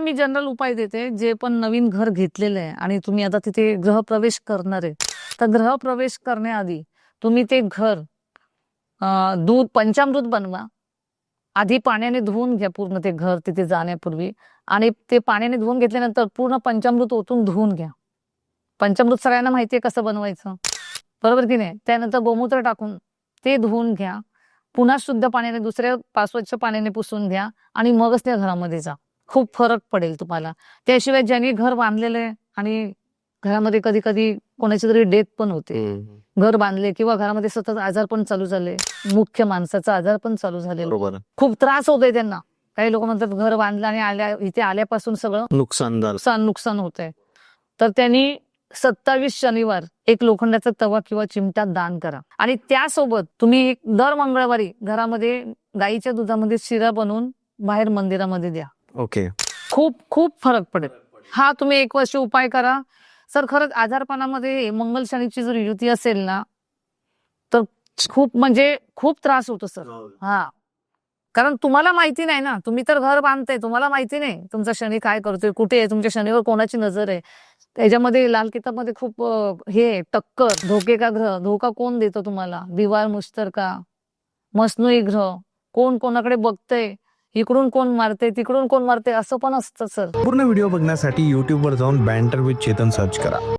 मी general उपाय देते, जे पण नवीन घर घेतलेलं आहे आणि तुम्ही आता तिथे गृहप्रवेश करणार आहे, तर गृहप्रवेश करण्याआधी तुम्ही ते घर दूध पंचामृत बनवा. आधी पाण्याने धुवून घ्या पूर्ण ते घर तिथे जाण्यापूर्वी, आणि ते पाण्याने धुवून घेतल्यानंतर पूर्ण पंचामृत ओतून धुवून घ्या. पंचामृत सगळ्यांना माहिती आहे कसं बनवायचं, बरोबर की नाही? त्यानंतर गोमूत्र टाकून ते धुवून घ्या. पुन्हा शुद्ध पाण्याने दुसऱ्या स्वच्छ पाण्याने पुसून घ्या आणि मगच त्या घरामध्ये जा. खूप फरक पडेल तुम्हाला. त्याशिवाय ज्यांनी घर बांधलेलं आहे आणि घरामध्ये कधी कधी कोणाची तरी डेथ पण होते, घर बांधले किंवा घरामध्ये सतत आजार पण चालू झाले, मुख्य माणसाचा आजार पण चालू झालेला, खूप त्रास होतोय त्यांना. काही लोक म्हणतात घर बांधलं आणि इथे आल्यापासून सगळं नुकसान होतंय. तर त्यांनी 27 शनिवार एक लोखंडाचा तवा किंवा चिमटा दान करा. आणि त्यासोबत तुम्ही दर मंगळवारी घरामध्ये गाईच्या दुधामध्ये शिरा बनवून बाहेर मंदिरामध्ये द्या. ओके. खूप खूप फरक पडेल. हा तुम्ही 1 वर्ष उपाय करा. सर खरंच आजारपणामध्ये मंगल शनीची जर युती असेल ना, तर खूप त्रास होतो सर. हा, कारण तुम्हाला माहिती नाही ना, तुम्ही तर घर बांधताय, तुम्हाला माहिती नाही तुमचा शनी काय करतोय, कुठे आहे, तुमच्या शनीवर कोणाची नजर आहे. त्याच्यामध्ये लाल किताबमध्ये खूप हे टक्कर, धोके का ग्रह, धोका कोण देतो तुम्हाला, दिवाळ मुश्तरका, मसनूई ग्रह, कोण कोणाकडे बघतंय, इकडून कोण मारते तिकडून कोण मारते, असं पण असतं सर. पूर्ण व्हिडिओ बघण्यासाठी YouTube वर जाऊन बँटर विथ चेतन सर्च करा.